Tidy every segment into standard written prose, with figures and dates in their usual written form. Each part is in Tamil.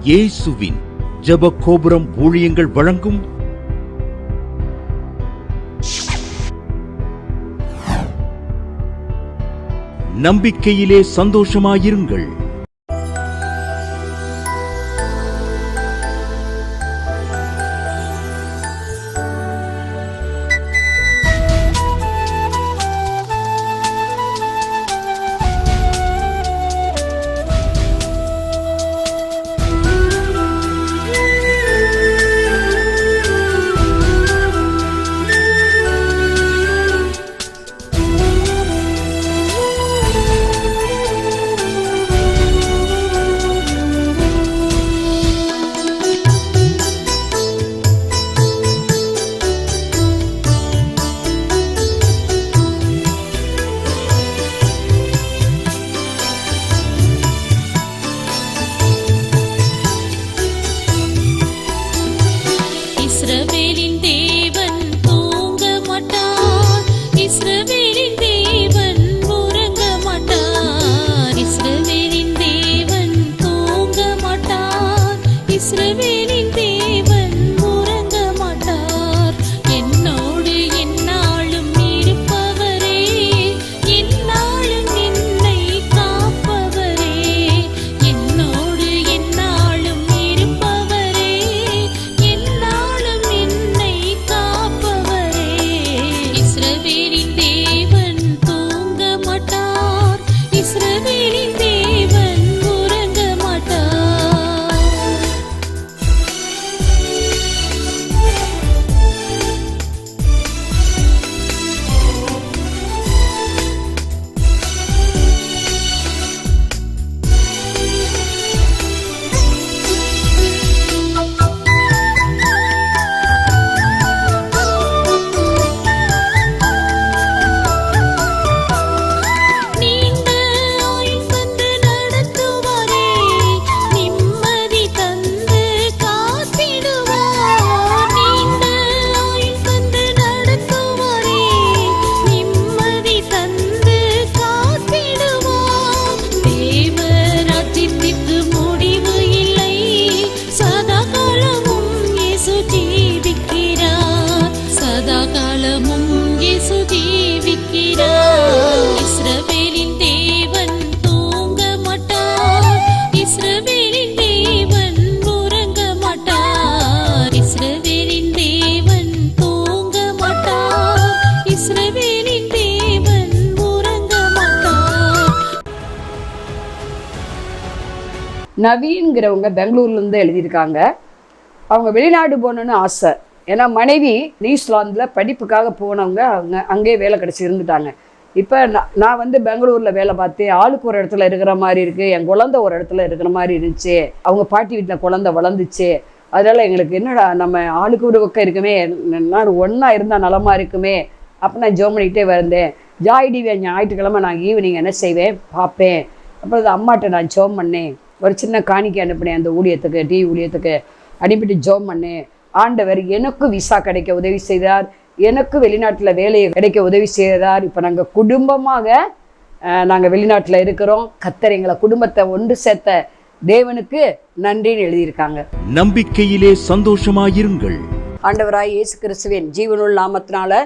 இயேசுவின் ஜெப கோபுரம் ஊழியங்கள் வழங்கும் நம்பிக்கையிலே சந்தோஷமாயிருங்கள். நவீன்கிறவங்க பெங்களூர்லேருந்து எழுதியிருக்காங்க. அவங்க வெளிநாடு போகணுன்னு ஆசை. ஏன்னா மனைவி நியூசிலாந்தில் படிப்புக்காக போனவங்க, அவங்க அங்கேயே வேலை கிடச்சி இருந்துட்டாங்க. இப்போ நான் வந்து பெங்களூரில் வேலை பார்த்து ஆளுக்கு ஒரு இடத்துல இருக்கிற மாதிரி இருக்குது, என் குழந்தை ஒரு இடத்துல இருக்கிற மாதிரி இருந்துச்சு, அவங்க பாட்டி வீட்டில் குழந்தை வளர்ந்துச்சு. அதனால் எங்களுக்கு என்னடா நம்ம ஆளுக்கு ஒரு பக்கம் இருக்குமே, நான் ஒன்றா இருந்தால் நலமாக இருக்குமே அப்போ நான் ஜோம் பண்ணிகிட்டே வந்தேன். ஜாய் டிவி ஞாயிற்றுக்கிழமை நான் ஈவினிங் என்ன செய்வேன் பார்ப்பேன். அப்புறம் அம்மாட்ட நான் ஜோம் பண்ணேன், ஒரு சின்ன காணிக்கை அனுப்பினேன், அந்த ஊழியத்துக்கு டிவி ஊழியத்துக்கு அனுப்பிட்டு ஜோம் பண்ணேன். ஆண்டவர் எனக்கு விசா கிடைக்க உதவி செய்தார், எனக்கு வெளிநாட்டில் வேலையை கிடைக்க உதவி செய்தார். இப்போ நாங்கள் குடும்பமாக நாங்கள் வெளிநாட்டில் இருக்கிறோம். கர்த்தர் எங்களை குடும்பத்தை ஒன்று சேர்த்த தேவனுக்கு நன்றின்னு எழுதியிருக்காங்க. நம்பிக்கையிலே சந்தோஷமாயிருங்கள். ஆண்டவராய் இயேசு கிறிஸ்துவின் ஜீவனுள்ள நாமத்தினால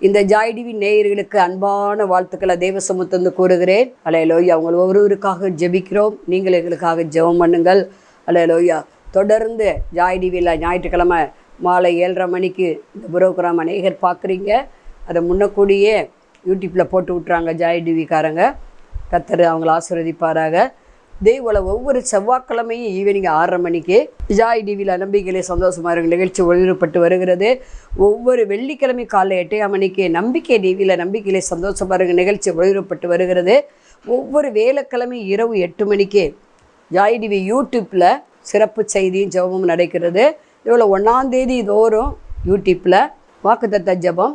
இந்த ஜாய் டிவி நேயர்களுக்கு அன்பான வாழ்த்துக்களை தேவ சமூகத்திலிருந்து கூறுகிறேன். அல்லேலூயா. அவங்க ஒவ்வொருவருக்காக ஜெபிக்கிறோம், நீங்கள் எங்களுக்காக ஜெபம் பண்ணுங்கள். அல்லேலூயா. தொடர்ந்து ஜாய் டிவியில் ஞாயிற்றுக்கிழமை மாலை 7:30 மணிக்கு இந்த புரோகிராம் அநேகர் பார்க்குறீங்க. அதை முன்னக்கூடியே யூடியூப்பில் போட்டு விட்றாங்க ஜாய் டிவிக்காரங்க. கர்த்தர் அவங்கள ஆசீர்வதிப்பாராக. தேவல ஒவ்வொரு செவ்வாய்க்கிழமையும் ஈவினிங் 6:30 மணிக்கு ஜாய் டிவியில் நம்பிக்கையிலே சந்தோஷமாக இருக்க நிகழ்ச்சி ஒளிபரப்பட்டு வருகிறது. ஒவ்வொரு வெள்ளிக்கிழமை காலை 8 மணிக்கு நம்பிக்கை டிவியில் நம்பிக்கையிலே சந்தோஷமாக இருக்க நிகழ்ச்சி ஒளிபரப்பட்டு வருகிறது. ஒவ்வொரு வேலைக்கிழமை இரவு 8 மணிக்கு ஜாய் டிவி யூடியூப்பில் சிறப்பு செய்தியும் ஜெபமும் நடக்கிறது. இவ்வளோ 1ஆம் தேதி தோறும் யூடியூப்பில் வாக்குத்தத்த ஜெபம்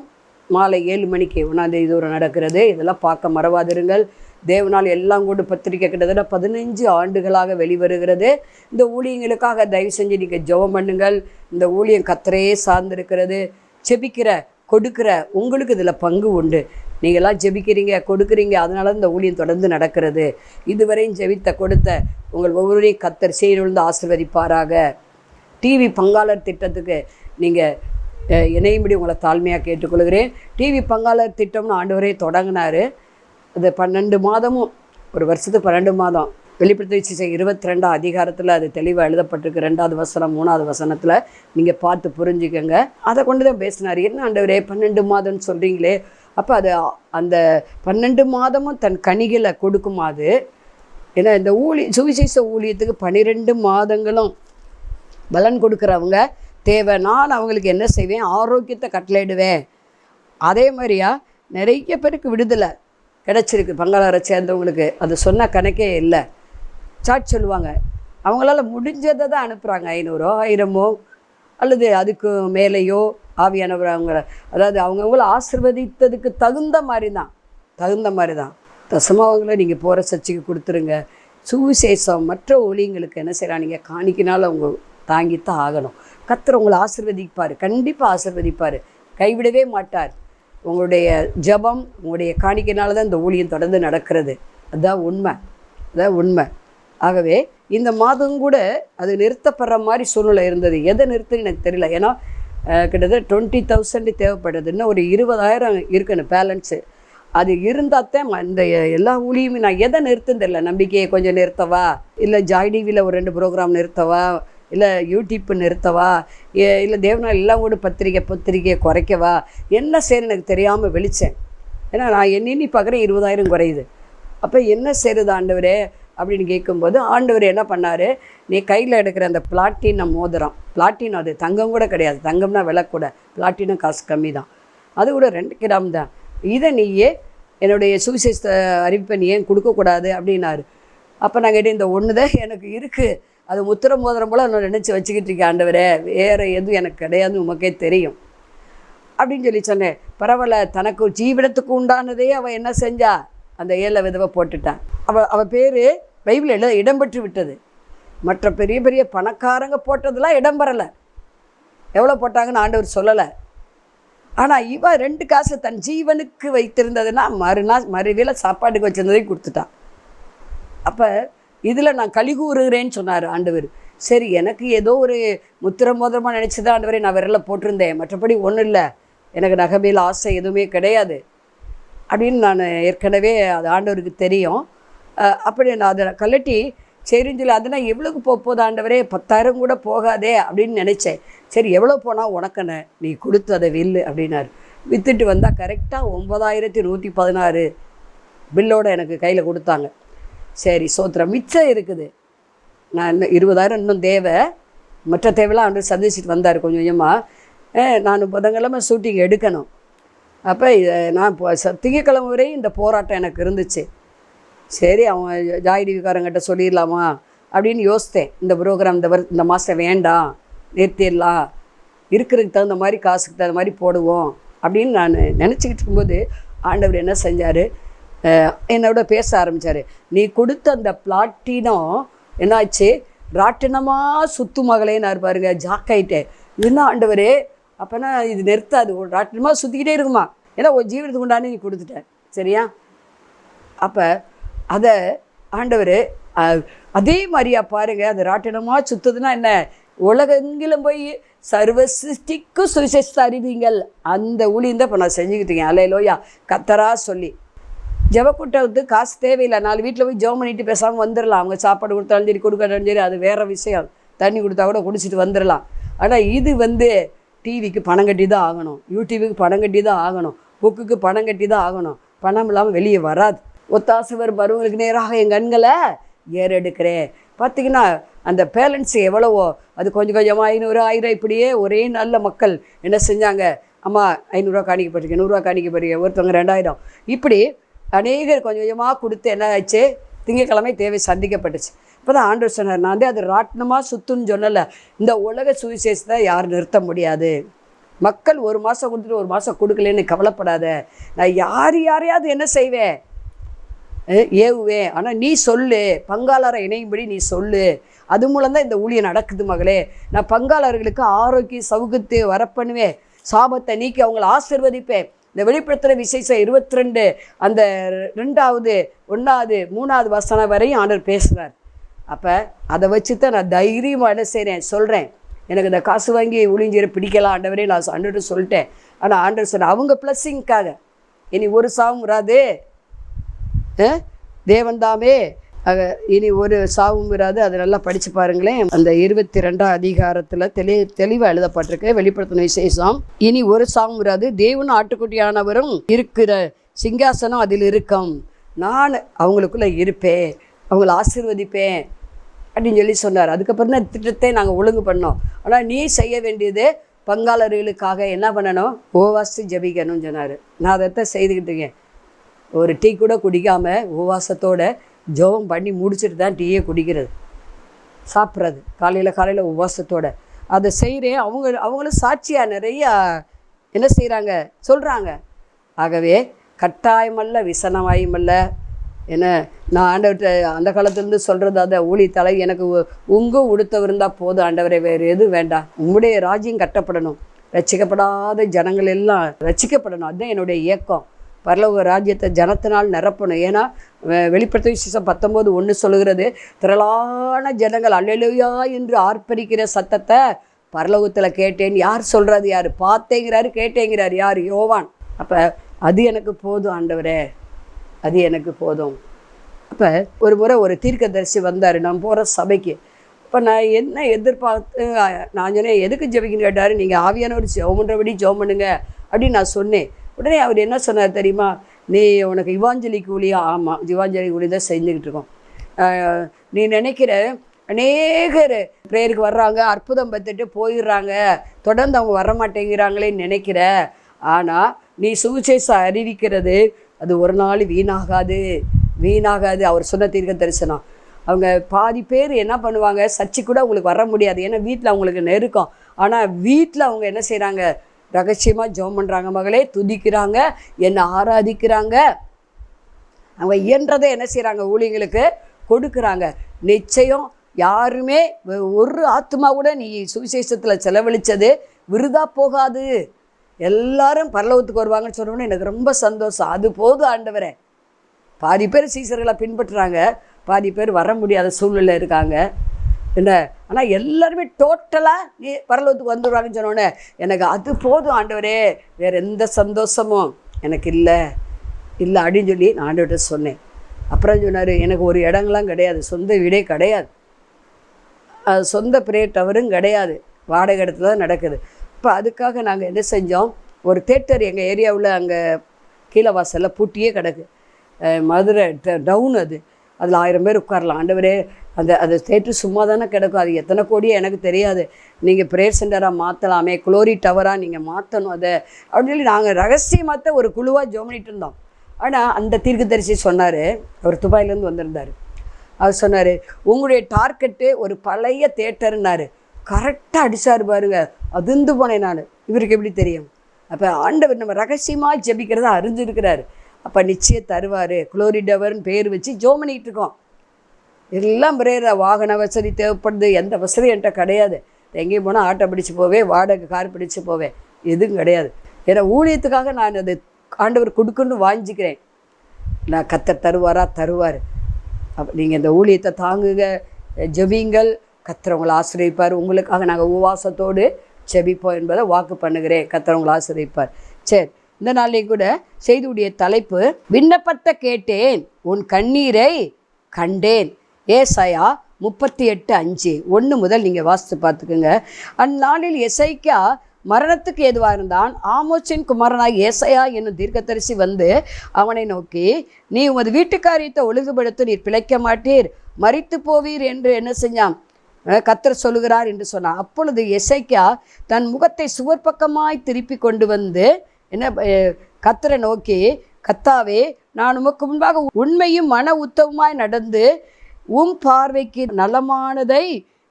மாலை 7 மணிக்கு 1ஆம் தேதி தோறும் நடக்கிறது. இதெல்லாம் பார்க்க மறவாதிருங்கள். தேவனால் எல்லாம் கூட பத்திரிக்கை கிட்டத்தட்ட 15 ஆண்டுகளாக வெளிவருகிறது. இந்த ஊழியங்களுக்காக தயவு செஞ்சு நீங்கள் ஜெபம் பண்ணுங்கள். இந்த ஊழியம் கர்த்தரையே சார்ந்திருக்கிறது. செபிக்கிற கொடுக்குற உங்களுக்கு இதில் பங்கு உண்டு. நீங்கள்லாம் ஜெபிக்கிறீங்க, கொடுக்குறீங்க, அதனால இந்த ஊழியம் தொடர்ந்து நடக்கிறது. இதுவரையும் ஜெபித்த கொடுத்த உங்கள் ஒவ்வொருவரையும் கர்த்தர் சீரொழுந்து ஆசீர்வதிப்பாராக. டிவி பங்காளர் திட்டத்துக்கு நீங்கள் இணையும்படி உங்களை தாழ்மையாக கேட்டுக்கொள்கிறேன். டிவி பங்காளர் திட்டம்னு ஆண்டவரே தொடங்கினார். அது 12 மாதமும், ஒரு வருஷத்துக்கு 12 மாதம். வெளிப்படுத்தி 22 அதிகாரத்தில் அது தெளிவாக எழுதப்பட்டிருக்கு. 2வது வசனம் 3வது வசனத்தில் நீங்கள் பார்த்து புரிஞ்சுக்கோங்க. அதை கொண்டு தான் பேசினார். என்ன ஆண்டவரே 12 மாதம்னு சொல்கிறீங்களே, அப்போ அது அந்த 12 மாதமும் தன் கனிகளை கொடுக்குமாது. ஏன்னா இந்த சுவிசேஷ ஊழியத்துக்கு 12 மாதங்களும் பலன் கொடுக்குறவங்க தேவை. நான் அவங்களுக்கு என்ன செய்வேன்? ஆரோக்கியத்தை கட்டளையிடுவேன். அதே மாதிரியா நிறைய பேருக்கு விடுதலை கிடச்சிருக்கு பங்காளரை சேர்ந்தவங்களுக்கு. அது சொன்ன கணக்கே இல்லை. சாட் சொல்லுவாங்க, அவங்களால முடிஞ்சதை தான் அனுப்புகிறாங்க. 500 1000 அல்லது அதுக்கு மேலேயோ ஆவியானவர் அவங்கள, அதாவது அவங்கவுங்கள ஆசீர்வதித்ததுக்கு தகுந்த மாதிரி தான் தசமாவங்களை நீங்கள் போகிற சர்ச்சைக்கு கொடுத்துருங்க. சுவிசேஷம் மற்ற ஊழியங்களுக்கு என்ன செய்யலாம், நீங்கள் காணிக்கினாலும் அவங்க தாங்கித்தான் ஆகணும். கர்த்தர் உங்களை ஆசீர்வதிப்பார், கண்டிப்பாக ஆசீர்வதிப்பார், கைவிடவே மாட்டார். உங்களுடைய ஜெபம் உங்களுடைய காணிக்கையினால தான் இந்த ஊழியம் தொடர்ந்து நடக்கிறது. அதுதான் உண்மை. ஆகவே இந்த மாதம் கூட அது நிறுத்தப்படுற மாதிரி சூழ்நிலை இருந்தது. எதை நிறுத்துன்னு எனக்கு தெரியல. ஏன்னா கிட்டத்தட்ட 20,000 தேவைப்படுது. இன்னும் ஒரு 20,000 இருக்கணும் பேலன்ஸு. அது இருந்தால் தான் இந்த எல்லா ஊழியுமே. நான் எதை நிறுத்துன்னு தெரியல. நம்பிக்கையை கொஞ்சம் நிறுத்தவா, இல்லை ஜாய் டிவியில் ஒரு 2 ப்ரோக்ராம் நிறுத்தவா, இல்லை யூடியூப் நிறுத்தவா, இல்லை தேவனால் எல்லாம் கூட பத்திரிக்கையை குறைக்கவா, என்ன செய்யணும் எனக்கு தெரியாமல் வெளிச்சேன். ஏன்னா நான் எண்ணி பார்க்குறேன் 20,000 குறையுது. அப்போ என்ன செய்கிறது ஆண்டவரே அப்படின்னு கேட்கும்போது ஆண்டவர் என்ன பண்ணார், நீ கையில் எடுக்கிற அந்த பிளாட்டினம் மோதிரம், பிளாட்டினம் அது தங்கம் கூட கிடையாது, தங்கம்னா விலை கூட, பிளாட்டினம் காசு கம்மி தான், அது கூட 2 கிராம் தான், இதை நீயே என்னுடைய சுவிசேஷ அறிவிப்பை நீ ஏன் கொடுக்கக்கூடாது அப்படின்னாரு. அப்போ நான் கேட்டேன், இந்த ஒன்று தான் எனக்கு இருக்குது, அது முத்திர மோதிரம் போல் நான் நினச்சி வச்சுக்கிட்டு இருக்கேன் ஆண்டவரே, வேறு எதுவும் எனக்கு கிடையாதுன்னு உமக்கே தெரியும் அப்படின்னு சொன்னேன். பரவாயில்ல, தனக்கு ஜீவனத்துக்கு உண்டானதே அவள் என்ன செஞ்சா, அந்த 7 விதவை போட்டுட்டான். அவள் பேர் பைபிளில் இடம்பெற்று விட்டது. மற்ற பெரிய பெரிய பணக்காரங்க போட்டதெல்லாம் இடம்பெறலை. எவ்வளோ போட்டாங்கன்னு ஆண்டவர் சொல்லலை. ஆனால் இவ 2 காசு தன் ஜீவனுக்கு வைத்திருந்ததுன்னா மறுவேளை சாப்பாட்டுக்கு வச்சிருந்ததையும் கொடுத்துட்டான். அப்போ இதில் நான் களி கூறுகிறேன்னு சொன்னார் ஆண்டவர். சரி, எனக்கு ஏதோ ஒரு முத்திர மோதிரமாக நினச்சி தான் ஆண்டவரை நான் விரலில் போட்டிருந்தேன், மற்றபடி ஒன்றும் இல்லை, எனக்கு நகைமையில் ஆசை எதுவுமே கிடையாது அப்படின்னு நான் ஏற்கனவே அது ஆண்டவருக்கு தெரியும். அப்படி நான் அதை கலட்டி சரின்னு சொல்லி, அதனால் எவ்வளோக்கு போகுது ஆண்டவரே, 10,000 கூட போகாதே அப்படின்னு நினச்சேன். சரி, எவ்வளோ போனால் உனக்கண்ணே, நீ கொடுத்து அதை வில்லு அப்படின்னாரு. விற்றுட்டு வந்தால் கரெக்டாக 9,116 பில்லோடு எனக்கு கையில் கொடுத்தாங்க. சரி, சோத்திரம் மிச்சம் இருக்குது. நான் இன்னும் 20,000 இன்னும் தேவை, மற்ற தேவையெல்லாம் வந்து சந்திச்சுட்டு வந்தார் கொஞ்சம் கொஞ்சமாக. நான் புதன்கிழமை ஷூட்டிங் எடுக்கணும். அப்போ நான் திங்கக்கிழமை வரையும் இந்த போராட்டம் எனக்கு இருந்துச்சு. சரி, அவங்க ஜாய் டிவிக்காரங்கிட்ட சொல்லிடலாமா அப்படின்னு யோசித்தேன். இந்த ப்ரோக்ராம் இந்த மாதம் வேண்டாம், நிறுத்திடலாம், இருக்கிறதுக்கு தகுந்த மாதிரி காசுக்கு தகுந்த மாதிரி போடுவோம் அப்படின்னு நான் நினச்சிக்கிட்டு இருக்கும்போது ஆண்டவர் என்ன செஞ்சார், என்னோட பேச ஆரம்பித்தார். நீ கொடுத்த அந்த பிளாட்டினம் என்னாச்சு, ராட்டினமாக சுத்து மகளேன்னு பாருங்க, ஜாக்காயிட்டே. என்ன ஆண்டவரே, அப்போனா இது நிறுத்தாது, ஒரு ராட்டினமாக சுற்றிக்கிட்டே இருக்குமா, ஏன்னா ஒரு ஜீவனத்துக்கு உண்டானே நீ கொடுத்துட்ட, சரியா? அப்போ அதை ஆண்டவர் அதே மாதிரியா பாருங்கள், அது ராட்டினமாக சுற்றுதுன்னா என்ன, உலகெங்கிலும் போய் சர்வ சிருஷ்டிக்கும் சுவிசேஷத்தை அறிவிங்கள், அந்த ஊழியம் தான் இப்போ நான் செஞ்சுக்கிட்டு இருக்கேன். அல்லேலூயா. கர்த்தரா சொல்லி ஜெபக்கூட்டத்துக்கு காசு தேவையில்லை. 4 வீட்டில் போய் ஜெபம் பண்ணிட்டு பேசாமல் வந்துடலாம். அவங்க சாப்பாடு கொடுத்தாலும் சரி, கொடுக்கட்டாலும் சரி, அது வேறு விஷயம். தண்ணி கொடுத்தா கூட குடிச்சிட்டு வந்துடலாம். ஆனால் இது டிவிக்கு பணம் கட்டி தான் ஆகணும், யூடியூபுக்கு பணம் கட்டி தான் ஆகணும், புக்குக்கு பணம் கட்டி தான் ஆகணும். பணம் இல்லாமல் வெளியே வராது. ஒத்தாசவர் பருவங்களுக்கு நேராக என் கண்களை ஏறெடுக்கிறேன். பார்த்திங்கன்னா அந்த பேலன்ஸ் எவ்வளவோ, அது கொஞ்சம் கொஞ்சமாக 500 1000 இப்படியே ஒரே நல்ல மக்கள் என்ன செஞ்சாங்க, அம்மா 500 காணிக்கப்பட்டிருக்கேன், 100 காணிக்கப்பட்டிருக்கேன், ஒருத்தவங்க 2000, இப்படி அநேகர் கொஞ்சம் கொஞ்சமாக கொடுத்து என்ன ஆச்சு, திங்கக்கிழமை தேவை சந்திக்கப்பட்டுச்சு. இப்போ தான் ஆண்டவர் சொன்னார், நான் அது ராட்டினமாக சுற்றுன்னு சொன்னல, இந்த உலக சுவிசேஷத்தை யாரும் நிறுத்த முடியாது. மக்கள் 1 மாதம் கொடுத்துட்டு 1 மாதம் கொடுக்கலன்னு கவலைப்படாத. நான் யாரையாவது என்ன செய்வேன், ஏவுவேன். ஆனால் நீ சொல்லு, பங்காளரை இணையும்படி நீ சொல்லு, அது மூலம்தான் இந்த ஊழியம் நடக்குது மகளே. நான் பங்காளர்களுக்கு ஆரோக்கிய சௌகத்தை வரப்பண்ணுவேன். சாபத்தை நீக்கி அவங்களை ஆசீர்வதிப்பேன். இந்த வெளிப்படுத்துகிற விசேஷம் 22 அந்த 2வது 1வது 3வது வசனம் வரையும் ஆண்டவர் பேசுகிறார். அப்போ அதை வச்சு தான் நான் தைரியமாக என்ன செய்கிறேன், சொல்கிறேன். எனக்கு இந்த காசு வாங்கி ஊழியரை பிடிக்கலாம் ஆண்டவரே நான் ஆண்டவர்கிட்ட சொல்லிட்டேன். ஆனால் ஆண்டவர் சொன்ன அவங்க ப்ளஸ்ஸிங்காக இனி ஒரு சாவும் வராது, தேவன்தாமே இனி ஒரு சாவும் வராது. அதை நல்லா படித்து பாருங்களேன். அந்த 22ஆம் அதிகாரத்தில் தெளிவாக எழுதப்பட்டிருக்கு வெளிப்படுத்தின விசேஷம். இனி ஒரு சாவும் வராது, தேவன் ஆட்டுக்குட்டியானவரும் இருக்கிற சிங்காசனம் அதில் இருக்கும், நான் அவங்களுக்குள்ளே இருப்பேன், அவங்கள ஆசீர்வதிப்பேன் அப்படின்னு சொல்லி சொன்னார். அதுக்கப்புறம் தான் திட்டத்தை நாங்கள் ஒழுங்கு பண்ணோம். ஆனால் நீ செய்ய வேண்டியது பங்காளர்களுக்காக என்ன பண்ணணும், உபவாசித்து ஜெபிக்கணும்னு சொன்னார். நான் அதைத்தான் செய்துக்கிட்டு இருக்கேன். ஒரு டீ கூட குடிக்காமல் உபவாசத்தோட ஜெபம் பண்ணி முடிச்சுட்டு தான் டீயே குடிக்கிறது, சாப்பிட்றது. காலையில் உபவாசத்தோடு அதை செய்கிறேன். அவங்களும் சாட்சியாக நிறையா என்ன செய்கிறாங்க, சொல்கிறாங்க. ஆகவே கட்டாயமல்ல விசனமாயுமல்ல. ஏன்னா நான் ஆண்டவர்கிட்ட அந்த காலத்துலேருந்து சொல்கிறது அதை ஊழியத்தலை எனக்கு உங்கள் உடுத்தவர் இருந்தால் போதும் ஆண்டவரை, வேறு எதுவும் வேண்டாம். உங்களுடைய ராஜ்யம் கட்டப்படணும், ரட்சிக்கப்படாத ஜனங்கள் எல்லாம் ரட்சிக்கப்படணும். அதுதான் என்னுடைய இயக்கம். பரலோக ராஜ்யத்தை ஜனத்தினால் நிரப்பணும். ஏன்னா வெளிப்படுத்தின விசேஷம் 19:1 சொல்லுகிறது, திரளான ஜனங்கள் அல்லேலூயா என்று ஆர்ப்பரிக்கிற சத்தத்தை பரலோகத்தில் கேட்டேன். யார் சொல்கிறது, யார் பார்த்தேங்கிறாரு, கேட்டேங்கிறார், யார், யோவான். அப்போ அது எனக்கு போதும் ஆண்டவரே, அது எனக்கு போதும். அப்போ ஒரு முறை ஒரு தீர்க்கதரிசி வந்தார் நான் போகிற சபைக்கு. இப்போ நான் என்ன எதிர்பார்த்து நான் சொன்னேன், எதுக்கு ஜெபிக்கணும்னு கேட்டார். நீங்கள் ஆவியானவர் ஜெபம் பண்ணுறபடி ஜெபம் பண்ணுங்க அப்படின்னு நான் சொன்னேன். உடனே அவர் என்ன சொன்னார் தெரியுமா, நீ உனக்கு இவாஞ்சலிக்கு ஊழியா? ஆமாம், இவாஞ்சலி ஊழி தான் செஞ்சுக்கிட்டு இருக்கோம். நீ நினைக்கிற அநேகர் ப்ரேயருக்கு வர்றாங்க, அற்புதம் பார்த்துட்டு போயிடுறாங்க, தொடர்ந்து அவங்க வர மாட்டேங்கிறாங்களேன்னு நினைக்கிற. ஆனால் நீ சுவிசேஷம் அறிவிக்கிறது அது ஒரு நாள் வீணாகாது. அவர் சொன்ன தீர்க்க தரிசனம். அவங்க பாதி பேர் என்ன பண்ணுவாங்க, சர்ச்சை கூட அவங்களுக்கு வர முடியாது, ஏன்னா வீட்டில் அவங்களுக்கு நெருக்கம். ஆனால் வீட்டில் அவங்க என்ன செய்கிறாங்க, ரகசியமாக ஜெபம் பண்ணுறாங்க, மகளே துதிக்கிறாங்க, என்னை ஆராதிக்கிறாங்க. அவங்க இயன்றதை என்ன செய்கிறாங்க, ஊழியங்களுக்கு கொடுக்குறாங்க. நிச்சயம் யாருமே ஒரு ஆத்மா கூட நீ சுவிசேஷத்தில் செலவழித்தது விருதா போகாது. எல்லாரும் பரலோகத்துக்கு வருவாங்கன்னு சொன்னோன்னே எனக்கு ரொம்ப சந்தோஷம். அது போதும் ஆண்டவரே. பாதி பேர் சீசர்களை பின்பற்றுறாங்க, பாதி பேர் வர முடியாத சூழ்நிலை இருக்காங்க என்ன. ஆனால் எல்லாருமே டோட்டலாக நீ பரலோகத்துக்கு வந்துடுவாங்கன்னு சொன்னோன்னே எனக்கு அது போதும் ஆண்டவரே, வேறு எந்த சந்தோஷமும் எனக்கு இல்லை அப்படின்னு சொல்லி நான் ஆண்டவர்கிட்ட சொன்னேன். அப்புறம் சொன்னார், எனக்கு ஒரு இடங்கள்லாம் கிடையாது, சொந்த வீடே கிடையாது, சொந்த ப்ரேயர் டவரும் கிடையாது, வாடகை இடத்துல தான் நடக்குது. இப்போ அதுக்காக நாங்கள் என்ன செஞ்சோம், ஒரு தேட்டர் எங்கள் ஏரியாவில் அங்கே கீழே வாசலில் பூட்டியே கிடக்கு, மதுரை டவுன் அது, அதில் 1000 பேர் உட்காரலாம். ஆண்டவரே அந்த தேட்டர் சும்மா தானே கிடக்கும், அது எத்தனை கோடியோ எனக்கு தெரியாது, நீங்கள் ப்ரேயர் சென்டராக மாற்றலாமே, குளோரி டவராக நீங்கள் மாற்றணும் அதை அப்படின்னு சொல்லி நாங்கள் ரகசியமாக ஒரு குழுவாக ஜெபம் பண்ணிட்டு இருந்தோம். ஆனால் அந்த தீர்க்கதரிசி சொன்னார், அவர் துபாயிலேருந்து வந்திருந்தார். அவர் சொன்னார், உங்களுடைய டார்கெட்டு ஒரு பழைய தேட்டர்னாரு. கரெக்டாக அடித்தார் பாருங்க, அதிர்ந்து போனேன் நான். இவருக்கு எப்படி தெரியும்? அப்போ ஆண்டவர் நம்ம ரகசியமாக ஜெபிக்கிறதா அறிஞ்சிருக்கிறாரு. அப்போ நிச்சயம் தருவார். குளோரி டவர்னு பேர் வச்சு ஜெபம் பண்ணிகிட்டு இருக்கோம். எல்லாம் பிரேயர், வாகன வசதி தேவைப்படுது, எந்த வசதியும் என்கிட்ட கிடையாது. எங்கேயும் போனால் ஆட்டோ பிடிச்சி போவேன், வாடகை கார் பிடிச்சி போவேன், எதுவும் கிடையாது. ஏன்னா ஊழியத்துக்காக நான் அது ஆண்டவர் கொடுக்குன்னு வாங்கிக்கிறேன். நான் கர்த்தர் தருவார். அப்போ நீங்கள் இந்த ஊழியத்தை தாங்குங்க, ஜெபிங்கள், கர்த்தர் உங்களை ஆசீர்வதிப்பார். உங்களுக்காக நாங்கள் உபவாசத்தோடு ஜெபிப்போம் என்பதை வாக்கு பண்ணுகிறேன். கர்த்தர் உங்களை ஆசீர்வதிப்பார். சரி, இந்த நாளையும் கூட செய்தியுடைய தலைப்பு, விண்ணப்பத்தை கேட்டேன், உன் கண்ணீரை கண்டேன். ஏசாயா 38:5 1 முதல் நீங்கள் வாசித்து பார்த்துக்குங்க. அந்நாளில் எசேக்கியா மரணத்துக்கு ஏதுவாக இருந்தான். ஆமோசின் குமாரனாய் ஏசாயா என்னும் தீர்க்கதரிசி வந்து அவனை நோக்கி, நீ உமது வீட்டுக்காரியத்தை ஒழுங்குபடுத்த நீர் பிழைக்க மாட்டீர், மரித்து போவீர் என்று என்ன செஞ்சான், கர்த்தர் சொல்லுகிறார் என்று சொன்னான். அப்பொழுது எசேக்கியா தன் முகத்தை சுவர் பக்கமாய் திருப்பி கொண்டு வந்து என்ன கர்த்தரை நோக்கி, கர்த்தாவே, நான் உமக்கு முன்பாக உண்மையும் மன உத்தமமாய் நடந்து உம் பார்வைக்கு நலமானதை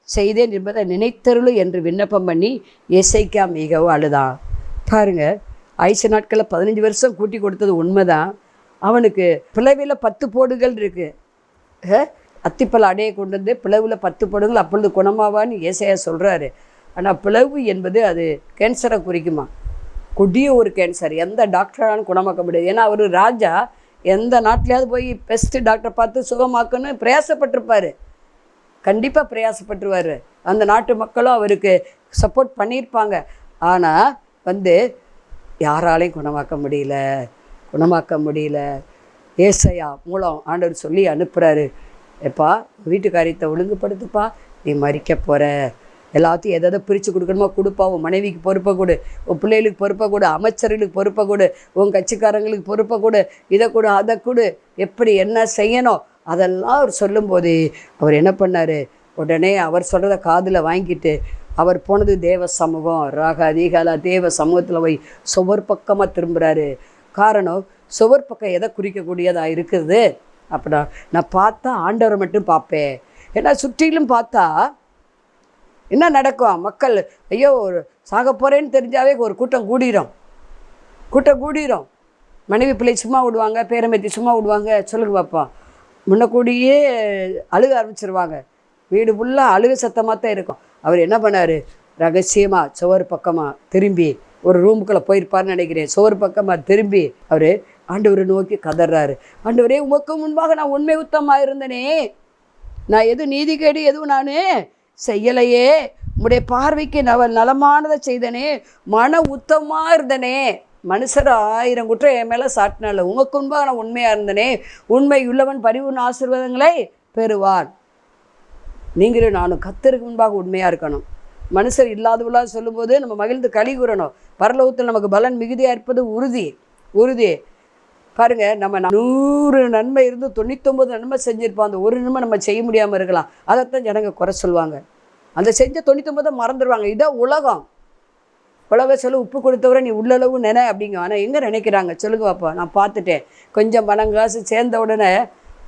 செய்தேன் என்பதை நினைத்தருளு என்று விண்ணப்பம் பண்ணி எசேக்கியா மிகவும் அழுதான். பாருங்கள், ஐசு நாட்களில் 15 வருஷம் கூட்டி கொடுத்தது உண்மைதான். அவனுக்கு பிளவில் 10 போடுகள் இருக்குது. அத்திப்பழ அடையை கொண்டு வந்து பிளவில் 10 போடுங்கள், அப்பொழுது குணமாவான்னு ஏசாயா சொல்கிறாரு. ஆனால் பிளவு என்பது அது கேன்சரை குறிக்குமா? கொடிய ஒரு கேன்சர், எந்த டாக்டராலும் குணமாக்க முடியாது. ஏன்னா அவர் ராஜா, எந்த நாட்டிலையாவது போய் பெஸ்ட்டு டாக்டர் பார்த்து சுகமாக்கணும்னு பிரயாசப்பட்டிருப்பார், கண்டிப்பாக பிரயாசப்பட்டுருவார். அந்த நாட்டு மக்களும் அவருக்கு சப்போர்ட் பண்ணியிருப்பாங்க. ஆனால் யாராலையும் குணமாக்க முடியல. ஏசையா மூலம் ஆண்டவர் சொல்லி அனுப்புகிறாரு, எப்பா வீட்டு காரியத்தை ஒழுங்குபடுத்துப்பா, நீ மறிக்க போகிற, எல்லாத்தையும் எதை பிரித்து கொடுக்கணுமோ கொடுப்பா, உன் மனைவிக்கு பொறுப்பை கொடு, உன் பிள்ளைகளுக்கு பொறுப்பை கொடு, அமைச்சர்களுக்கு பொறுப்பை கொடு, உன் கட்சிக்காரங்களுக்கு பொறுப்பை கொடு, இதை கொடு அதை கொடு, எப்படி என்ன செய்யணும் அதெல்லாம் அவர் சொல்லும்போது அவர் என்ன பண்ணார், உடனே அவர் சொல்கிறத காதில் வாங்கிட்டு அவர் போனது தேவ சமூகம், ராக அதிகாலா தேவ சமூகத்தில் போய் சுவர் பக்கமாக திரும்புகிறாரு. காரணம், சுவர் பக்கம் எதை குறிக்கக்கூடியதாக இருக்குது அப்படின்னா, நான் பார்த்தா ஆண்டவரை மட்டும் பார்ப்பேன். ஏன்னா சுற்றிலும் பார்த்தா என்ன நடக்கும், மக்கள் ஐயோ சாக போகிறேன்னு தெரிஞ்சாவே ஒரு கூட்டம் கூடிரும். மனைவி பிள்ளை சும்மா விடுவாங்க, பேரம்பேத்தி சும்மா விடுவாங்க, சொல்லுங்க பாப்பா, முன்னக்கூடியே அழுக ஆரம்பிச்சிருவாங்க, வீடு ஃபுல்லாக அழுக சத்தமாக தான் இருக்கும். அவர் என்ன பண்ணார், ரகசியமாக சுவர் பக்கமாக திரும்பி ஒரு ரூமுக்குள்ளே போயிருப்பார்னு நினைக்கிறேன், சுவர் பக்கமாக திரும்பி அவர் ஆண்டவரை நோக்கி கதறாரு, ஆண்டவரே உமக்கு முன்பாக நான் உண்மை உத்தமாக இருந்தனே, நான் எதுவும் நீதிகேடு எதுவும் நான் செய்யலையே, உம்முடைய பார்வைக்கு நலமானதை செய்தனே, மன உத்தமாக இருந்தனே, மனுஷர் 1000 குற்றம் என் மேலே சாட்டினால உமக்கு முன்பாக நான் உண்மையாக இருந்தனே, உண்மை உள்ளவன் பரிவுன்னு ஆசீர்வாதங்களை பெறுவான். நீங்களும் நானும் கர்த்தருக்கு முன்பாக உண்மையாக இருக்கணும். மனுஷர் இல்லாதவளாக சொல்லும்போது நம்ம மகிழ்ந்து களி கூறணும். பரலோகத்தில் நமக்கு பலன் மிகுதியாக இருப்பது உறுதி. பாருங்கள், நம்ம 100 நன்மை இருந்து 99 நன்மை செஞ்சுருப்போம், அந்த ஒரு நன்மை நம்ம செய்ய முடியாமல் இருக்கலாம், அதைத்தான் ஜனங்க குறை சொல்லுவாங்க. அந்த செஞ்ச 99 மறந்துடுவாங்க. இதான் உலகம் சொல்ல உப்பு கொடுத்தவரை நீ உள்ளளவு நினை அப்படிங்க. ஆனால் எங்கே நினைக்கிறாங்க சொல்லுங்க பாப்பா, நான் பார்த்துட்டேன். கொஞ்சம் பணம் காசு சேர்ந்த உடனே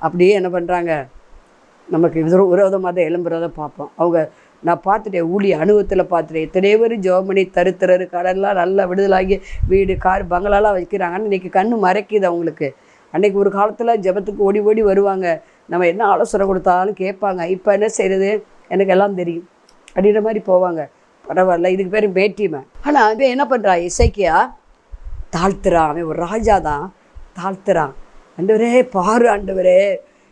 அப்படியே என்ன பண்ணுறாங்க, நமக்கு விரோதமாக தான் எழும்புறதை பார்ப்போம். நான் பார்த்துட்டேன், ஊழிய அனுபவத்தில் பார்த்துட்டேன். எத்தனை பேர் ஜோமணி தருத்திரரு கடல்லாம் நல்லா விடுதலாகி வீடு கார் பங்களாலாம் வைக்கிறாங்கன்னு இன்றைக்கி கண்ணு மறைக்குது அவங்களுக்கு. அன்றைக்கி ஒரு காலத்தில் ஜபத்துக்கு ஓடி வருவாங்க, நம்ம என்ன ஆலோசனை கொடுத்தாலும் கேட்பாங்க. இப்போ என்ன செய்கிறது, எனக்கு எல்லாம் தெரியும் அப்படின்ற மாதிரி போவாங்க. பரவாயில்ல, இதுக்கு பேர் பேட்டிமை. ஆனால் இப்போ என்ன பண்ணுறான், இசைக்கியா தாழ்த்துறான். அவன் ஒரு ராஜா தான், தாழ்த்துறான். ஆண்டவரே பாரு, ஆண்டவரே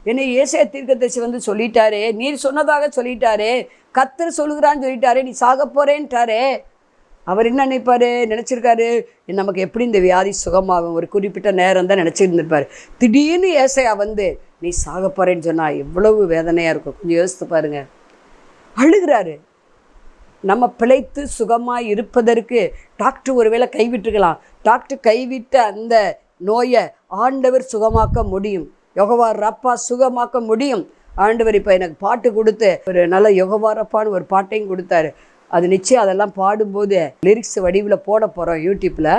என்னை ஏசாயா தீர்க்கதரிசி சொல்லிட்டாரே, நீர் சொன்னதாக சொல்லிட்டாரே, கர்த்தர் சொல்லுகிறான்னு சொல்லிட்டாரே, நீ சாக போகிறேன்ட்டாரே. அவர் என்ன நினச்சிருக்காரு, நமக்கு எப்படி இந்த வியாதி சுகமாகும், ஒரு குறிப்பிட்ட நேரம் தான் நினச்சிருந்துருப்பார். திடீர்னு ஏசாயா நீ சாக போகிறேன்னு சொன்னால் எவ்வளவு வேதனையாக இருக்கும், கொஞ்சம் யோசித்து பாருங்கள். அழுகிறாரு. நம்ம பிழைத்து சுகமாக இருப்பதற்கு டாக்டர் ஒருவேளை கைவிட்டுருக்கலாம். டாக்டர் கைவிட்ட அந்த நோயை ஆண்டவர் சுகமாக்க முடியும். யோகவா ரப்பா சுகமாக்க முடியும். ஆண்டவர் இப்போ எனக்கு பாட்டு கொடுத்து ஒரு நல்ல யோகவா ரப்பான்னு ஒரு பாட்டையும் கொடுத்தாரு. அது நிச்சயம் அதெல்லாம் பாடும்போது லிரிக்ஸ் வடிவில் போட போகிறோம் யூடியூப்பில்.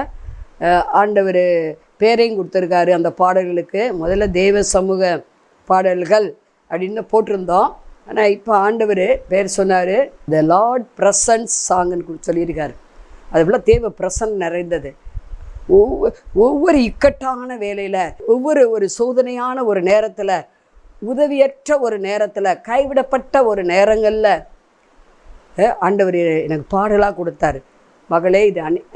ஆண்டவர் பேரையும் கொடுத்துருக்காரு அந்த பாடல்களுக்கு. முதல்ல தேவ சமூக பாடல்கள் அப்படின்னு போட்டிருந்தோம். ஆனால் இப்போ ஆண்டவர் பேர் சொன்னார், த லார்ட் ப்ரெசன்ஸ் சாங்குன்னு சொல்லியிருக்காரு. அதுபோல் தேவ பிரசன் நிறைந்தது. ஒவ்வொரு இக்கட்டான வேலையில், ஒரு சோதனையான ஒரு நேரத்தில், உதவியற்ற ஒரு நேரத்தில், கைவிடப்பட்ட ஒரு நேரங்களில் ஆண்டவர் எனக்கு பாடலாக கொடுத்தாரு. மகளே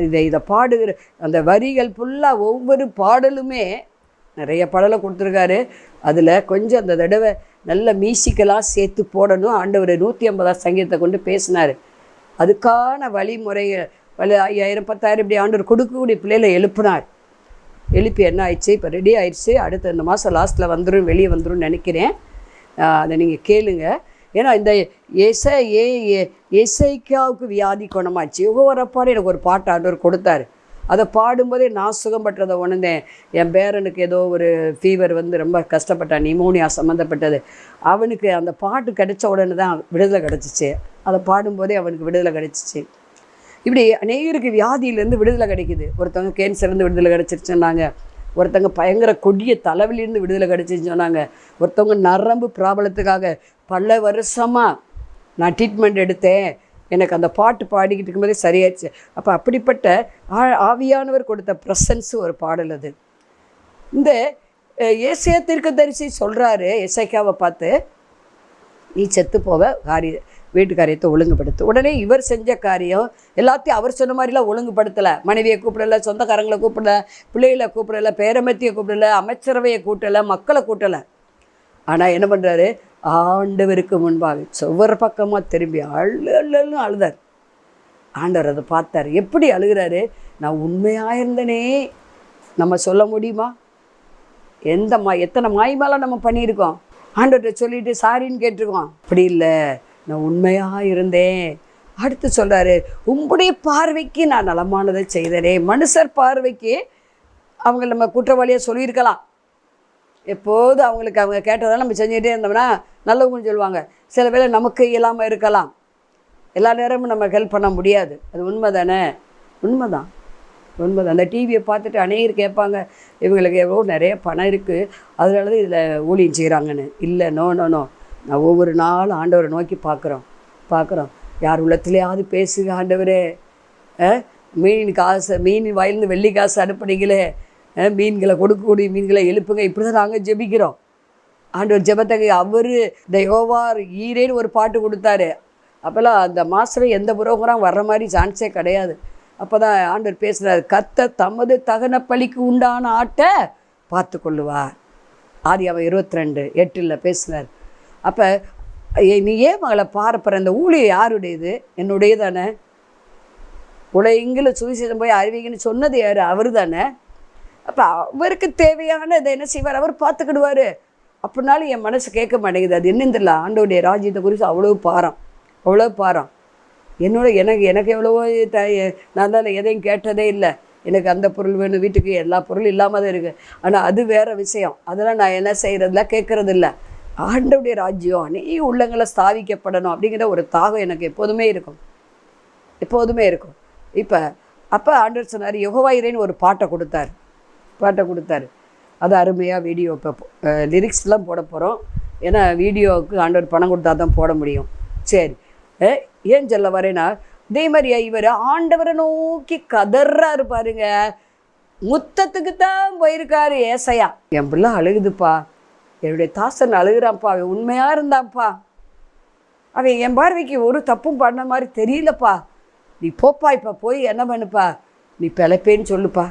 இதை பாடுகிற அந்த வரிகள் ஃபுல்லாக ஒவ்வொரு பாடலுமே நிறைய பாடலை கொடுத்துருக்காரு. அதில் கொஞ்சம் அந்த தடவை நல்ல மியூசிக்கலாக சேர்த்து போடணும். ஆண்டவர் 150 சங்கீதத்தை கொண்டு பேசினார். அதுக்கான வழிமுறைகள் 5000 10,000 இப்படி ஆண்டவர் கொடுக்கக்கூடிய பிள்ளைகளை எழுப்பி என்ன ஆயிடுச்சு, இப்போ ரெடி ஆயிடுச்சு. அடுத்த இந்த மாதம் லாஸ்ட்டில் வெளியே வந்துடும் நினைக்கிறேன். அதை நீங்கள் கேளுங்க. ஏன்னா இந்த ஏசைக்காவுக்கு வியாதி குணமாச்சு. ஒவ்வொருப்பாடு எனக்கு ஒரு பாட்டு ஆண்டவர் கொடுத்தாரு. அதை பாடும்போதே நான் சுகம் பெற்றதை உணர்ந்தேன். என் பேரனுக்கு ஏதோ ஒரு ஃபீவர் ரொம்ப கஷ்டப்பட்டான், நிமோனியா சம்மந்தப்பட்டது. அவனுக்கு அந்த பாட்டு கிடைச்ச உடனே தான் விடுதலை கிடச்சிச்சு. அதை பாடும்போதே அவனுக்கு விடுதலை கிடச்சிச்சு. இப்படி அநேகருக்கு வியாதியிலேருந்து விடுதலை கிடைக்குது. ஒருத்தவங்க கேன்சர்லேருந்து விடுதலை கிடச்சிருச்சுன்னு சொன்னாங்க. ஒருத்தவங்க பயங்கர கொடிய தலைவலிருந்து விடுதலை கிடச்சின்னு சொன்னாங்க. ஒருத்தவங்க நரம்பு ப்ராப்ளத்துக்காக பல வருஷமாக நான் ட்ரீட்மெண்ட் எடுத்தேன், எனக்கு அந்த பாட்டு பாடிக்கிட்டு இருக்கும்போதே சரியாச்சு. அப்போ அப்படிப்பட்ட ஆவியானவர் கொடுத்த ப்ரெசன்ஸு ஒரு பாடல் அது. இந்த ஏசாயா தீர்க்கதரிசி சொல்கிறாரு எசேக்கியாவை பார்த்து, நீ செத்து போவ, வீட்டு காரியத்தை ஒழுங்குபடுத்து. உடனே இவர் செஞ்ச காரியம் எல்லாத்தையும் அவர் சொன்ன மாதிரிலாம் ஒழுங்குபடுத்தலை. மனைவியை கூப்பிடலை, சொந்தக்காரங்களை கூப்பிடலை, பிள்ளைகளை கூப்பிடலை, பேரமத்தியை கூப்பிடலை, அமைச்சரவையை கூட்டலை, மக்களை கூட்டலை. ஆனால் என்ன பண்ணுறாரு, ஆண்டவருக்கு முன்பாக ஒவ்வொரு பக்கமாக திரும்பி அழுன்னு அழுதார். ஆண்டவர் அதை பார்த்தார். எப்படி அழுகிறாரு, நான் உண்மையாக இருந்தனே நம்ம சொல்ல முடியுமா? எத்தனை மாய்மாலாம் நம்ம பண்ணியிருக்கோம், ஆண்டவர்கிட்ட சொல்லிட்டு சாரின்னு கேட்டிருக்கோம். அப்படி இல்லை, நான் உண்மையாக இருந்தேன். அடுத்து சொல்கிறாரு, உங்களுடைய பார்வைக்கு நான் நலமானதை செய்தனே. மனுஷர் பார்வைக்கு அவங்க நம்ம குற்றவாளியாக சொல்லியிருக்கலாம். எப்போது அவங்க கேட்டதெல்லாம் நம்ம செஞ்சுக்கிட்டே இருந்தோம்னா நல்லவங்கன்னு சொல்லுவாங்க. சில வேளை நமக்கு இயலாமல் இருக்கலாம். எல்லா நேரமும் நம்ம ஹெல்ப் பண்ண முடியாது. அது உண்மை தானே? உண்மைதான். அந்த டிவியை பார்த்துட்டு அநேகர் கேட்பாங்க, இவங்களுக்கு எவ்வளோ நிறைய பணம் இருக்குது, அதனால தான் இதில் ஊழியம் செய்கிறாங்கன்னு. இல்லை, நோ. நான் ஒவ்வொரு நாளும் ஆண்டவரை நோக்கி பார்க்குறோம். யார் உள்ளத்துலேயாவது பேசுக ஆண்டவரே. மீன் வாயிலிருந்து வெள்ளி காசு அனுப்புனீங்களே, மீன்களை கொடுக்கக்கூடிய மீன்களை எழுப்புங்க. இப்படி தான் நாங்கள் ஜெபிக்கிறோம். ஆண்டவர் ஜெபத்தை அவர் இந்த யோவார் ஈரேன்னு ஒரு பாட்டு கொடுத்தாரு. அப்போல்லாம் அந்த மாதம் எந்த புரோகிராம் வர்ற மாதிரி சான்ஸே கிடையாது. அப்போ தான் ஆண்டவர் பேசுகிறார், கர்த்தர் தமது தகன பலிக்கு உண்டான ஆட்டை பார்த்து கொள்ளுவார். ஆதியாகமம் 22:8 பேசுகிறார். அப்போ நீ ஏன் மகளை பாரப்புற, இந்த ஊழியம் யாருடையது? என்னுடைய தானே. உலகெங்கிலும் சுவிசேஷம் போய் அறிவிங்கன்னு சொன்னது யார்? அவர் தானே. அப்போ அவருக்கு தேவையான இதை என்ன செய்வார்? அவர் பார்த்துக்கிடுவார். அப்படின்னாலும் என் மனசு கேட்க மாட்டேங்குது. அது என்னன்னு தெரியல. ஆண்டவருடைய ராஜ்யத்தை குறித்து அவ்வளோ பாரம். எனக்கு எவ்வளவோ நான் தான் எதையும் கேட்டதே இல்லை. எனக்கு அந்த பொருள் வேணும், வீட்டுக்கு எல்லா பொருளும் இல்லாமல் தான் இருக்குது. ஆனால் அது வேறு விஷயம். அதெல்லாம் நான் என்ன செய்கிறதில்ல, கேட்குறதில்ல. ஆண்டவருடைய ராஜ்யம் அநேக உள்ளங்களை ஸ்தாபிக்கப்படணும் அப்படிங்கிற ஒரு தாகம் எனக்கு எப்போதுமே இருக்கும். அப்போ ஆண்டவர் சொன்னார், யெகோவாயிரேன்னு ஒரு பாட்டை கொடுத்தாரு. அது அருமையாக வீடியோ இப்போ லிரிக்ஸ்லாம் போட போகிறோம். ஏன்னா வீடியோவுக்கு ஆண்டவர் பணம் கொடுத்தா தான் போட முடியும். சரி, ஏன் சொல்ல வரேன்னா, இதே மாதிரியா இவர் ஆண்டவரை நோக்கி கதறாரு பாருங்க. முத்தத்துக்கு தான் போயிருக்காரு ஏசையா. என் பிள்ளை அழுகுதுப்பா, என்னுடைய தாசன் அழுகிறான்ப்பா, அவன் உண்மையாக இருந்தான்ப்பா, அவன் என் பார்வைக்கு ஒரு தப்பும் பண்ண மாதிரி தெரியலப்பா, நீ போப்பா, இப்போ போய் என்ன பண்ணுப்பா, நீ பிழைப்பேன்னு சொல்லுப்பா,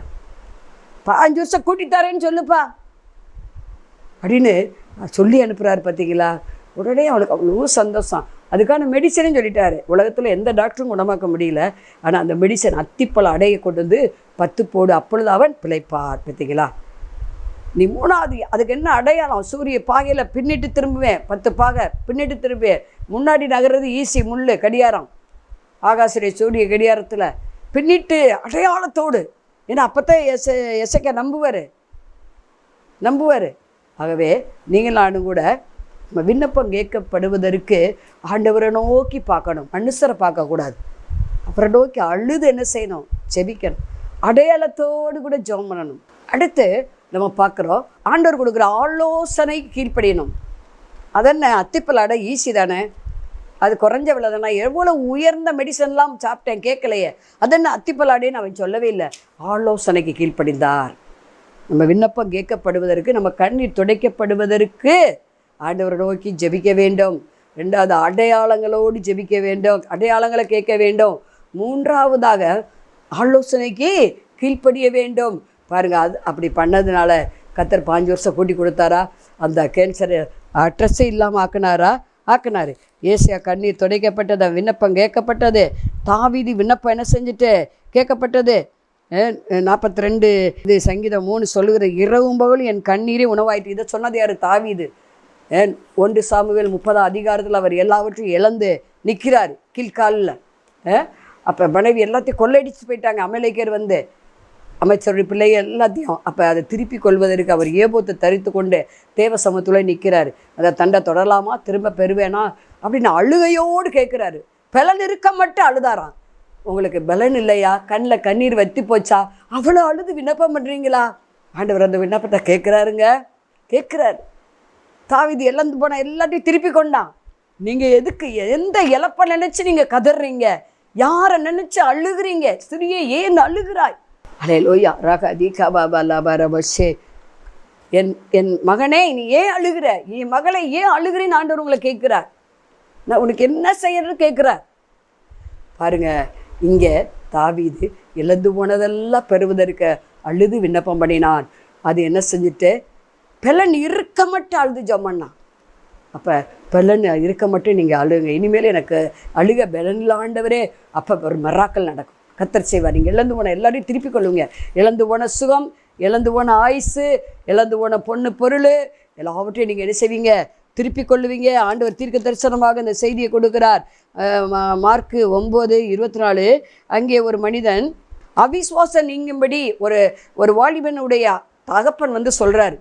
5 வருஷம் கூட்டித்தாரேன்னு சொல்லுப்பா அப்படின்னு சொல்லி அனுப்புகிறாரு. பார்த்தீங்களா? உடனே அவளுக்கு அவ்வளோ சந்தோஷம். அதுக்கான மெடிசனும் சொல்லிட்டாரு. உலகத்தில் எந்த டாக்டரும் குணமாக்க முடியல. ஆனால் அந்த மெடிசன் அத்திப்பழ அடையை கொண்டு வந்து 10 போடு, அப்பொழுது அவன் பிழைப்பார். பார்த்தீங்களா? நீ 3வது அதுக்கு என்ன அடையாளம்? சூரிய பாகையில் பின்னிட்டு திரும்புவேன், 10 பாகை பின்னிட்டு திரும்புவேன். முன்னாடி நகர்றது ஈசி முள் கடியாரம், ஆகாசிரிய சூரிய கடியாரத்தில் பின்னிட்டு அடையாளத்தோடு. ஏன்னா அப்போ தான் எசைக்க நம்புவார். ஆகவே நீங்கள் நானும் கூட நம்ம விண்ணப்பம் கேட்கப்படுவதற்கு ஆண்டவரை நோக்கி பார்க்கணும், மனுஷரை பார்க்கக்கூடாது. அப்புறம் நோக்கி அழுது என்ன செய்யணும்? ஜெபிக்கணும். அடையாளத்தோடு கூட ஜெபம் பண்ணணும். அடுத்து நம்ம பார்க்குறோம், ஆண்டவர் கொடுக்குற ஆலோசனை கீழ்ப்படியணும். அதென்ன அத்திப்பழ அடை ஈஸி தானே, அது குறைஞ்ச விலை தானே. எவ்வளோ உயர்ந்த மெடிசன்லாம் சாப்பிட்டேன், கேட்கலையே. அதென்ன அத்திப்பழ அடைன்னு அவன் சொல்லவே இல்லை. ஆலோசனைக்கு கீழ்ப்படிந்தார். நம்ம விண்ணப்பம் கேட்கப்படுவதற்கு, நம்ம கண்ணீர் துடைக்கப்படுவதற்கு ஆண்டவரை நோக்கி ஜெபிக்க வேண்டும். 2வது அடையாளங்களோடு ஜெபிக்க வேண்டும், அடையாளங்களை கேட்க வேண்டும். 3வதாக ஆலோசனைக்கு கீழ்ப்படிய வேண்டும். பாருங்கள், அது அப்படி பண்ணதுனால கர்த்தர் 5 வருஷம் கூட்டி கொடுத்தாரா? அந்த கேன்சர் அட்ரஸே இல்லாமல் ஆக்குனார். ஏசியா கண்ணீர் துடைக்கப்பட்டது, விண்ணப்பம் கேட்கப்பட்டது. தாவீது விண்ணப்பம் என்ன செஞ்சுட்டு கேட்கப்பட்டது. 42 இது சங்கீதம் 3 சொல்லுகிற, இரவும் பகலும் என் கண்ணீரே உணவாயிட்டு. இதை சொன்னது யார்? தாவீது. 1 சாமுவேல் 30 அதிகாரத்தில் அவர் எல்லாவற்றையும் இழந்து நிற்கிறார் கீழ்காலில். அப்போ மனைவி எல்லாத்தையும் கொள்ளையடிச்சு போயிட்டாங்க. அமலேக்கர் வந்து அமைச்சருடைய பிள்ளைகள் எல்லாத்தையும். அப்போ அதை திருப்பி கொள்வதற்கு அவர் ஏபோத்தை தரித்து கொண்டு தேவ சமூகத்தில் நிற்கிறார். அதை தண்டை தொடரலாமா, திரும்ப பெறுவேனா அப்படின்னு அழுகையோடு கேட்குறாரு. பலன் இருக்க மட்டும் அழுதாராம். உங்களுக்கு பலன் இல்லையா? கண்ணில் கண்ணீர் வத்தி போச்சா? அவ்வளோ அழுது விண்ணப்பம் பண்ணுறீங்களா? ஆண்டவர் அந்த விண்ணப்பத்தை கேட்குறாரு. தாவீது இழந்து போன எல்லாத்தையும் திருப்பி கொண்டான். நீங்கள் எதுக்கு, எந்த இழப்பை நினச்சி நீங்கள் கதறீங்க? யாரை நினச்சி அழுகிறீங்க? சிறிய ஏன் அழுகிறாய்? அல்லேலூயா. ரகதி கபாபா லபரபஷே. என் மகனே, நீ ஏன் அழுகிற? என் மகளை ஏன் அழுகிறேன்னு ஆண்டவர் உங்களை கேட்குறார். நான் உனக்கு என்ன செய்யறேன்னு கேட்குறார் பாருங்க. இங்கே தாவீது இழந்து போனதெல்லாம் பெறுவதற்கு அழுது விண்ணப்பம் பண்ணினான். அது என்ன செஞ்சுட்டு பெலன் இருக்க மட்டும் அழுது ஜெபம்னா. அப்போ பெலன் இருக்க மட்டும் நீங்கள் அழுங்க, இனிமேல் எனக்கு அழுக பெலனில் ஆண்டவரே. அப்போ ஒரு மராக்கள் நடக்கும், கர்த்தர் செய்வார். நீங்கள் இழந்து போன எல்லாரையும் திருப்பி கொள்ளுங்க. இழந்து போன சுகம், இழந்து போன ஆயுசு, இழந்து போன பொண்ணு பொருள் எல்லாவற்றையும் நீங்கள் என்ன செய்வீங்க? திருப்பி கொள்ளுவீங்க. ஆண்டவர் தீர்க்க தரிசனமாக இந்த செய்தியை கொடுக்கிறார். மார்க்கு 9:24 அங்கே ஒரு மனிதன் அவிசுவாசம் நீங்கும்படி ஒரு வாலிபனுடைய தகப்பன் வந்து சொல்கிறார்.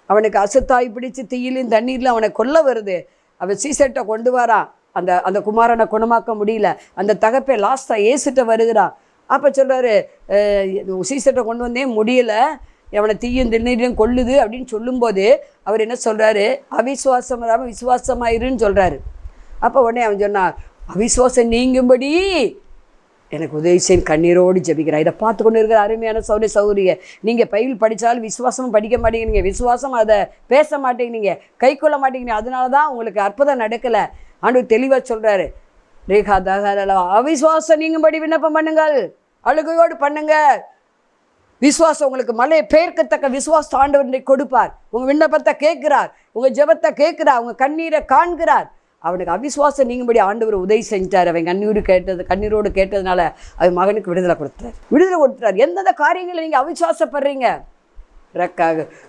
அவனுக்கு அசுத்தாய் பிடிச்சி தீயிலும் தண்ணீரில் அவனை கொல்ல வருது. அவன் சீசட்டை கொண்டு வரான். அந்த குமாரனை குணமாக்க முடியல. அந்த தகப்பை லாஸ்ட்டாக ஏசிட்ட வருகிறான். அப்போ சொல்கிறாரு, சீசட்டை கொண்டு வந்தே முடியலை, அவனை தீயும் தண்ணீரையும் கொல்லுது அப்படின்னு சொல்லும்போது அவர் என்ன சொல்கிறாரு? அவிசுவாசம் வராமல் விசுவாசமாயிருன்னு சொல்கிறாரு. அப்போ உடனே அவன் சொன்னான், அவிசுவாசம் நீங்கும்படி எனக்கு உதவி செய்ய கண்ணீரோடு ஜெபிக்கிறான். இதை பார்த்து கொண்டு இருக்கிற அருமையான சௌரிய நீங்கள் பைபிள் படித்தாலும் விசுவாசமும் படிக்க மாட்டேங்கிறீங்க, விசுவாசம் அதை பேச மாட்டேங்கிறீங்க, கை கொள்ள மாட்டேங்கிறீங்க. அதனால தான் உங்களுக்கு அற்புதம் நடக்கலை. ஆண்டவர் தெளிவாக சொல்கிறாரு, ரேகா தகல அவிசுவாசம் நீங்கும்படி விண்ணப்பம் பண்ணுங்கள், அழுகையோடு பண்ணுங்க. விசுவாசம் உங்களுக்கு மலையை பெயர்க்கத்தக்க விசுவாச ஆண்டவரை கொடுப்பார். உங்கள் விண்ணப்பத்தை கேட்கிறார், உங்கள் ஜெபத்தை கேட்கிறார், உங்கள் கண்ணீரை காண்கிறார். அவனுக்கு அவிசுவாசம் நீங்கும்படி ஆண்டவர் உதவி செஞ்சார். அவன் கண்ணீரோடு கேட்டதுனால அவன் மகனுக்கு விடுதலை கொடுத்துட்டார். எந்தெந்த காரியங்களை நீங்கள் அவிசுவாசப்படுறீங்க?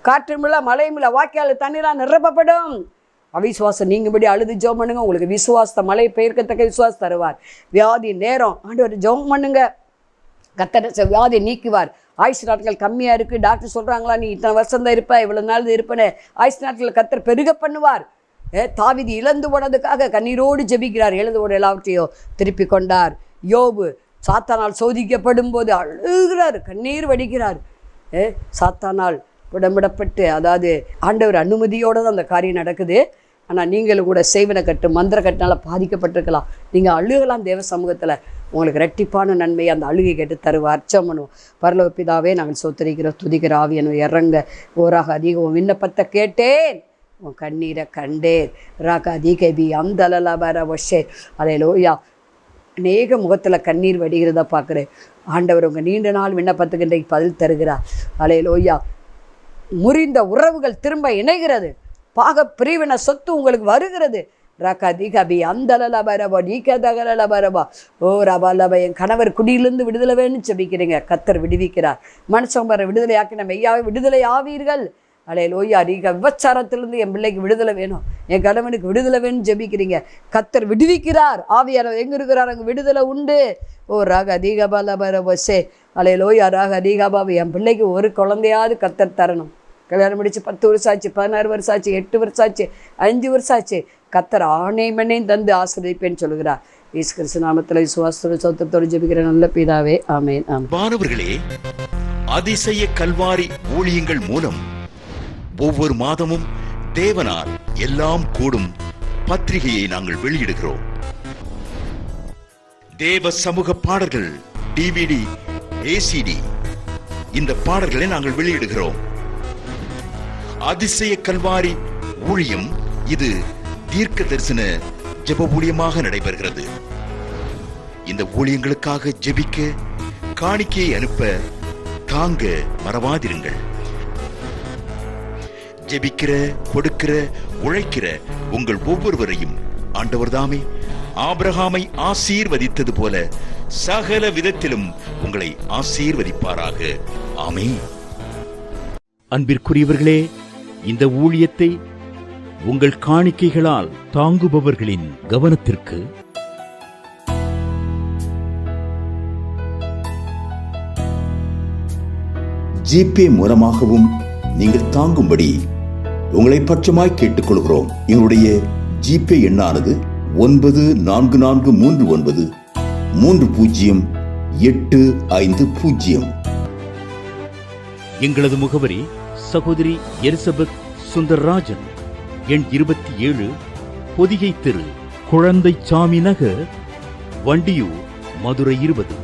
காற்றும் இல்லை, மழையும் இல்லை, வாய்க்கால் தண்ணீராக நிரப்பப்படும். அவிசுவாசம் நீங்கும்படி அழுது ஜெபம் பண்ணுங்க. உங்களுக்கு விசுவாசத்தை மலை பெயர்க்கத்தக்க விசுவாசம் தருவார். வியாதி நேரம் ஆண்டவர் ஜெபம் பண்ணுங்க, கர்த்தர் வியாதியை நீக்குவார். ஆயுசு நாட்கள் கம்மியாக இருக்குது, டாக்டர் சொல்கிறாங்களா நீ இத்தனை வருஷம் தான் இருப்ப, இவ்வளோ நாள் இருப்பேன்னு. ஆயுசு நாட்களில் கர்த்தர் பெருக பண்ணுவார். தாவீது இழந்து போனதுக்காக கண்ணீரோடு ஜெபிக்கிறார். இழந்து போன எல்லாவற்றையும் திருப்பி கொண்டார். யோபு சாத்தானால் சோதிக்கப்படும் போது அழுகிறார், கண்ணீர் வடிக்கிறார். சாத்தானால் புடமிடப்பட்டு, அதாவது ஆண்டவர் அனுமதியோடு தான் அந்த காரியம் நடக்குது. ஆனால் நீங்களும் கூட செய்வன கட்டு மந்திர கட்டினால் பாதிக்கப்பட்டிருக்கலாம். நீங்கள் அழுகலாம் தேவ சமூகத்தில். உங்களுக்கு இரட்டிப்பான நன்மை அந்த அழுகை கேட்டு தருவார். அர்ச்சமனும் பரலோக பிதாவே நாங்கள் சோத்தரிக்கிறோம், துதிக்கிற ஆவியனும் இறங்க ஓராக அதிகம் விண்ணப்பத்தை கேட்டேன், உன் கண்ணீரை கண்டேன். ராக அதிகபி அந்தலபர வஷே அலையலோயா. அநேக முகத்தில் கண்ணீர் வடிகிறத பார்க்குறேன். ஆண்டவர் உங்கள் நீண்ட நாள் விண்ணப்பத்துக்கு இன்றைக்கு பதில் தருகிறார். அலையலோயா. முறிந்த உறவுகள் திரும்ப இணைகிறது, பாக பிரிவின சொத்து உங்களுக்கு வருகிறது. ராக்கா தீகாபி அந்தலபரபா நீக்கதகலபரபா. ஓ ரபாலபா. என் கணவர் குடியிலிருந்து விடுதலை வேணும்னு ஜெபிக்கிறீங்க, கர்த்தர் விடுவிக்கிறார். மனுஷன் வர விடுதலை ஆக்கின மெய்யாவே விடுதலை ஆவீர்கள். அலையலோயா. நீங்கள் விபச்சாரத்திலிருந்து என் பிள்ளைக்கு விடுதலை வேணும், என் கணவனுக்கு விடுதலை வேணும்னு ஜெபிக்கிறீங்க, கர்த்தர் விடுவிக்கிறார். ஆவியார் எங்கே இருக்கிறார்? அங்கே விடுதலை உண்டு. ஓ ராக அதிகபாலபரபசே அலையலோயா. ராக அதிகபாபா. என் பிள்ளைக்கு ஒரு குழந்தையாவது கர்த்தர் தரணும். கல்யாணம் முடிச்சு 10 வருஷம் ஆச்சு, 16 வருஷம் ஆச்சு, 8 வருஷம் ஆச்சு, 5 வருஷம் ஆச்சு. கர்த்தர் ஆணை மண்ணையும் தந்து ஆசீர்வதிப்பேன்னு சொல்லுகிறார். இயேசு கிறிஸ்து நாமத்தில் விசுவாசத்தோடு சோத்திரத்தோடு ஜெபிக்கிற நல்ல பிதாவே, ஆமென். மாணவர்களே, அதிசய கல்வாரி ஊழியங்கள் மூலம் ஒவ்வொரு மாதமும் தேவனால் எல்லாம் கூடும் பத்திரிகையை நாங்கள் வெளியிடுகிறோம். தேவ சமூக பாடல்கள் DVD, ACD இந்த பாடல்களை நாங்கள் வெளியிடுகிறோம். அதிசய கல்வாரி ஊழியம் இது தீர்க்க தரிசன ஜெப ஊழியமாக நடைபெறுகிறது. இந்த ஊழியங்களுக்காக ஜெபிக்க, காணிக்கையை அனுப்ப தாங்க மறவாதிருங்கள். ஜெபிக்கிற, கொடுக்கிற, உழைக்கிற உங்கள் ஒவ்வொருவரையும் ஆண்டவர் தாமே ஆபிரகாமை ஆசீர்வதித்தது போல சகல விதத்திலும் உங்களை ஆசீர்வதிப்பாராக. ஆமென். அன்பிற்குரியவர்களே, இந்த ஊழியத்தை உங்கள் காணிக்கைகளால் தாங்குபவர்களின் கவனத்திற்கு ஜிபே மூலமாகவும் நீங்கள் தாங்கும்படி உங்களை பட்சமாய் கேட்டுக்கொள்கிறோம். எங்களுடைய ஜிபே எண்ணானது 9439308550. எங்களது முகவரி சகோதரி எலிசபெத் சுந்தர்ராஜன், எண் 27, பொதிகை தெரு, குழந்தைச்சாமி நகர், வண்டியூர், மதுரை 20.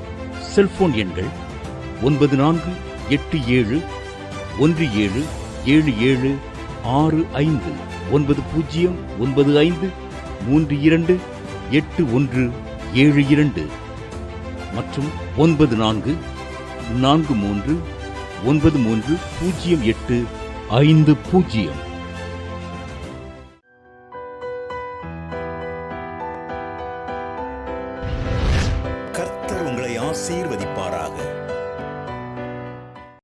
செல்போன் எண்கள் 9487177765 9095 328172 மற்றும் 9443930850. கர்த்தர் உங்களை ஆசீர்வதிப்பாராக.